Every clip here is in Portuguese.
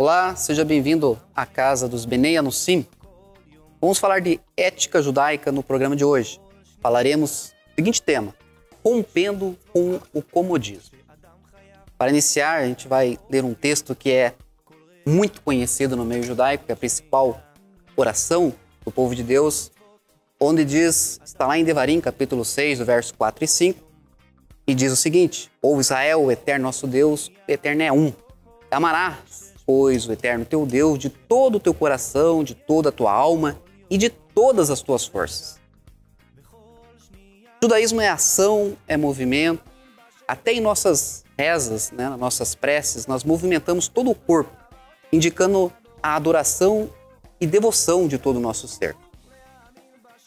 Olá, seja bem-vindo à casa dos Benei Anussim. Vamos falar de ética judaica no programa de hoje. Falaremos do seguinte tema: rompendo com o comodismo. Para iniciar, a gente vai ler um texto que é muito conhecido no meio judaico, que é a principal oração do povo de Deus, onde diz, está lá em Devarim, capítulo 6, do verso 4 e 5, e diz o seguinte: Ouve Israel, o eterno nosso Deus, o eterno é um. Amarás, pois, o eterno teu Deus de todo o teu coração, de toda a tua alma e de todas as tuas forças. O judaísmo é ação, é movimento. Até em nossas rezas, nas nossas preces, nós movimentamos todo o corpo, indicando a adoração e devoção de todo o nosso ser.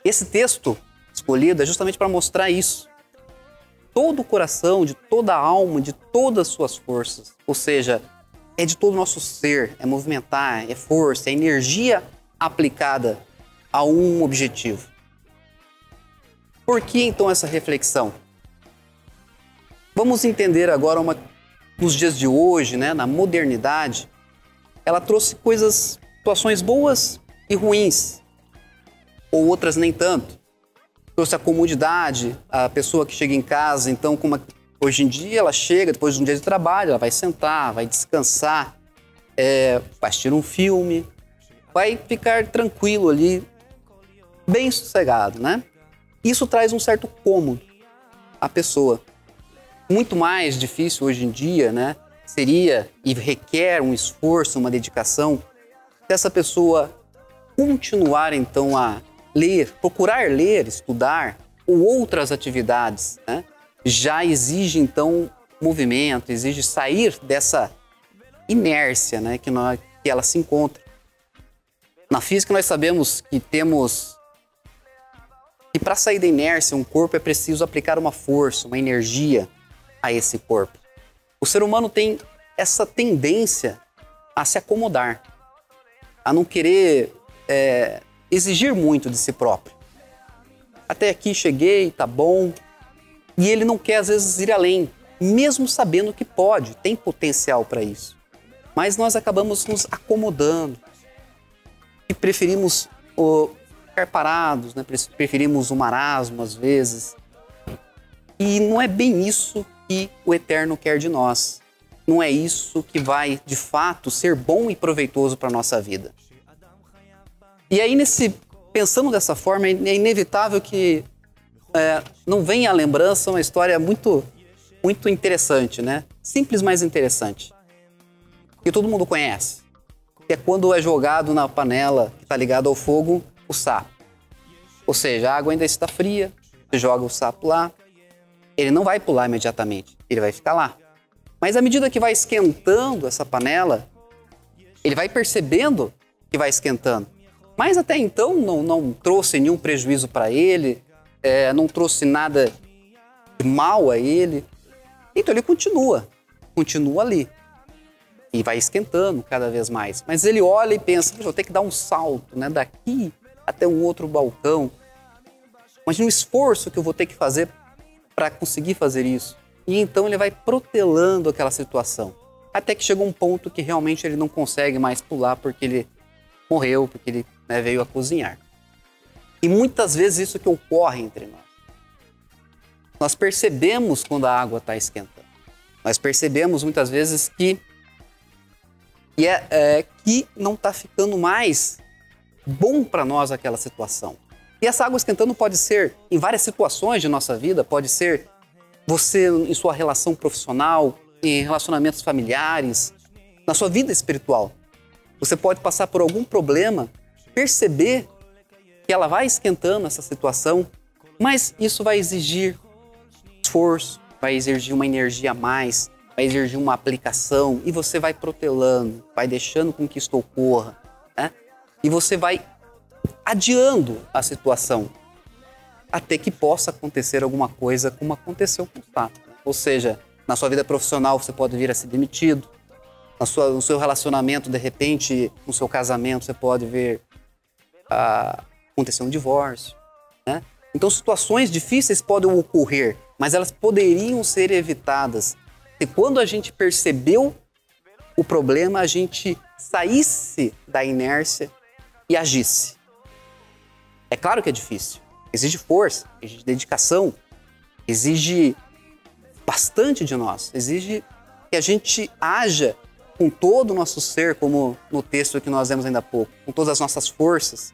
Esse texto escolhido é justamente para mostrar isso. Todo o coração, de toda a alma, de todas as suas forças. Ou seja, é de todo o nosso ser, é movimentar, é força, é energia aplicada a um objetivo. Por que então essa reflexão? Vamos entender agora nos dias de hoje, na modernidade, ela trouxe situações boas e ruins, ou outras nem tanto. Trouxe a comodidade, a pessoa que chega em casa, então, hoje em dia ela chega, depois de um dia de trabalho, ela vai sentar, vai descansar, vai assistir um filme, vai ficar tranquilo ali, bem sossegado, Isso traz um certo cômodo à pessoa. Muito mais difícil hoje em dia, seria e requer um esforço, uma dedicação, se essa pessoa continuar, então, a ler, procurar ler, estudar, ou outras atividades, já exige, então, movimento, exige sair dessa inércia, que ela se encontra. Na física, nós sabemos que para sair da inércia, um corpo é preciso aplicar uma força, uma energia a esse corpo. O ser humano tem essa tendência a se acomodar, a não querer exigir muito de si próprio. Até aqui cheguei, tá bom. E ele não quer, às vezes, ir além, mesmo sabendo que pode, tem potencial para isso. Mas nós acabamos nos acomodando e preferimos ficar parados, preferimos o marasmo, às vezes. E não é bem isso que o Eterno quer de nós. Não é isso que vai, de fato, ser bom e proveitoso para a nossa vida. E aí, pensando dessa forma, é inevitável que não venha à lembrança uma história muito, muito interessante, Simples, mas interessante. Que todo mundo conhece. Que é quando é jogado na panela que está ligada ao fogo o sapo. Ou seja, a água ainda está fria, você joga o sapo lá, ele não vai pular imediatamente, ele vai ficar lá. Mas à medida que vai esquentando essa panela, ele vai percebendo que vai esquentando. Mas até então não trouxe nenhum prejuízo para ele, não trouxe nada de mal a ele. Então ele continua ali. E vai esquentando cada vez mais. Mas ele olha e pensa, vou ter que dar um salto, daqui até um outro balcão. Imagina o esforço que eu vou ter que fazer para conseguir fazer isso. E então ele vai protelando aquela situação. Até que chega um ponto que realmente ele não consegue mais pular porque ele morreu, porque ele veio a cozinhar. E muitas vezes isso que ocorre entre nós. Nós percebemos quando a água está esquentando. Nós percebemos muitas vezes que não está ficando mais bom para nós aquela situação. E essa água esquentando pode ser em várias situações de nossa vida, pode ser você em sua relação profissional, em relacionamentos familiares, na sua vida espiritual. Você pode passar por algum problema, perceber que ela vai esquentando essa situação, mas isso vai exigir esforço, vai exigir uma energia a mais, vai exigir uma aplicação, e você vai protelando, vai deixando com que isso ocorra, e você vai adiando a situação até que possa acontecer alguma coisa como aconteceu com o sapo. Ou seja, na sua vida profissional você pode vir a ser demitido, no seu relacionamento, de repente, no seu casamento, você pode ver acontecer um divórcio, Então, situações difíceis podem ocorrer, mas elas poderiam ser evitadas. E quando a gente percebeu o problema, a gente saísse da inércia e agisse. É claro que é difícil. Exige força, exige dedicação, exige bastante de nós. Exige que a gente haja com todo o nosso ser, como no texto que nós vemos ainda há pouco, com todas as nossas forças.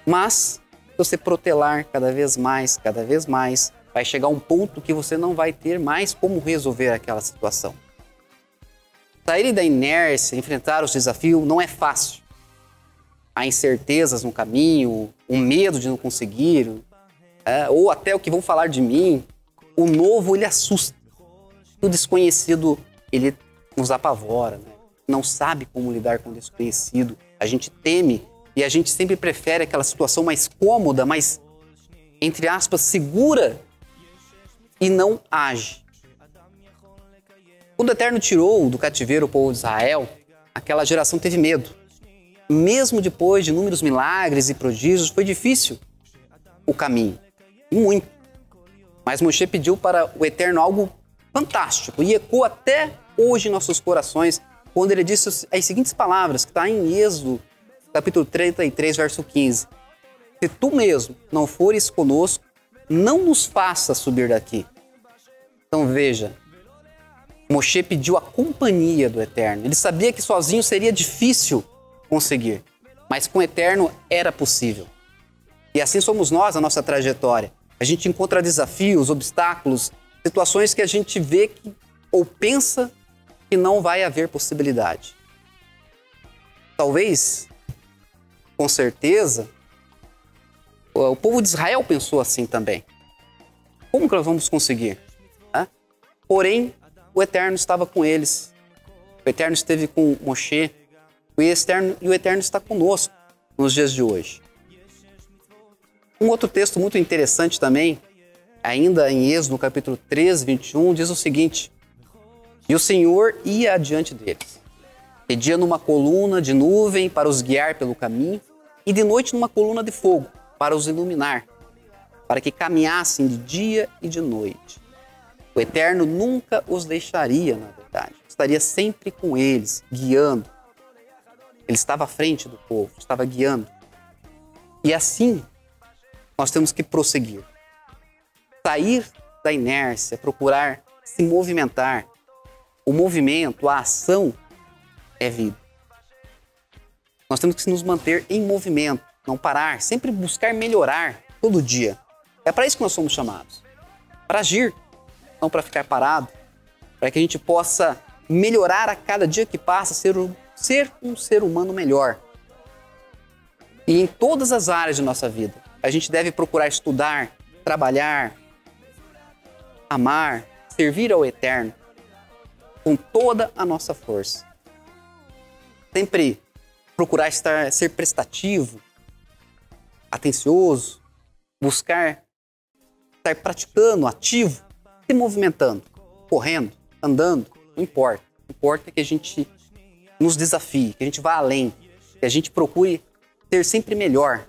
Mas, se você protelar cada vez mais, vai chegar um ponto que você não vai ter mais como resolver aquela situação. Sair da inércia, enfrentar os desafios, não é fácil. Há incertezas no caminho, o medo de não conseguir, ou até o que vão falar de mim. O novo, ele assusta. O desconhecido, ele nos apavora, né? Não sabe como lidar com o desconhecido. A gente teme e a gente sempre prefere aquela situação mais cômoda, mais, entre aspas, segura e não age. Quando o Eterno tirou do cativeiro o povo de Israel, aquela geração teve medo. Mesmo depois de inúmeros milagres e prodígios, foi difícil o caminho. E muito. Mas Moshe pediu para o Eterno algo fantástico. E ecoa até hoje em nossos corações, quando ele disse as seguintes palavras, que está em Êxodo, capítulo 33, verso 15. Se tu mesmo não fores conosco, não nos faça subir daqui. Então veja, Moshe pediu a companhia do Eterno. Ele sabia que sozinho seria difícil conseguir, mas com o Eterno era possível. E assim somos nós, a nossa trajetória. A gente encontra desafios, obstáculos, situações que a gente vê que, ou pensa que não vai haver possibilidade. Talvez, com certeza, o povo de Israel pensou assim também. Como que nós vamos conseguir? Porém, o Eterno estava com eles. O Eterno esteve com Moshe. E o Eterno está conosco nos dias de hoje. Um outro texto muito interessante também, ainda em Êxodo, no capítulo 13, 21, diz o seguinte: E o Senhor ia adiante deles. De dia numa coluna de nuvem para os guiar pelo caminho, e de noite numa coluna de fogo para os iluminar, para que caminhassem de dia e de noite. O Eterno nunca os deixaria, na verdade. Estaria sempre com eles, guiando. Ele estava à frente do povo, estava guiando. E assim, nós temos que prosseguir. Sair da inércia, procurar se movimentar. O movimento, a ação é vida. Nós temos que nos manter em movimento, não parar, sempre buscar melhorar todo dia. É para isso que nós somos chamados. Para agir, não para ficar parado. Para que a gente possa melhorar a cada dia que passa, ser um ser humano melhor. E em todas as áreas de nossa vida, a gente deve procurar estudar, trabalhar, amar, servir ao Eterno com toda a nossa força. Sempre procurar ser prestativo, atencioso, buscar estar praticando, ativo, se movimentando, correndo, andando, não importa. Importa que a gente nos desafie, que a gente vá além, que a gente procure ser sempre melhor.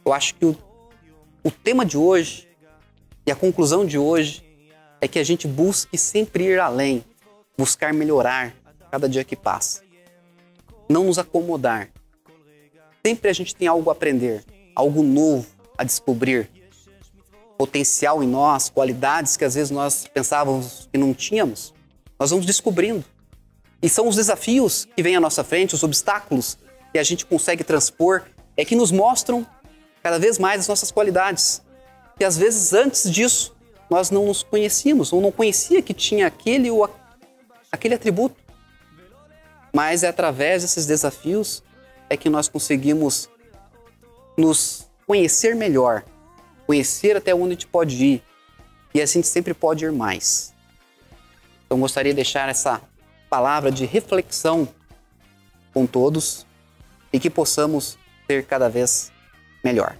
Eu acho que o tema de hoje e a conclusão de hoje é que a gente busque sempre ir além, buscar melhorar cada dia que passa. Não nos acomodar. Sempre a gente tem algo a aprender, algo novo a descobrir. Potencial em nós, qualidades que às vezes nós pensávamos que não tínhamos, nós vamos descobrindo. E são os desafios que vêm à nossa frente, os obstáculos que a gente consegue transpor, é que nos mostram cada vez mais as nossas qualidades. E às vezes antes disso, nós não nos conhecíamos, ou não conhecia que tinha aquele ou aquele atributo. Mas é através desses desafios é que nós conseguimos nos conhecer melhor, conhecer até onde a gente pode ir, e assim a gente sempre pode ir mais. Então gostaria de deixar essa palavra de reflexão com todos e que possamos ser cada vez melhor.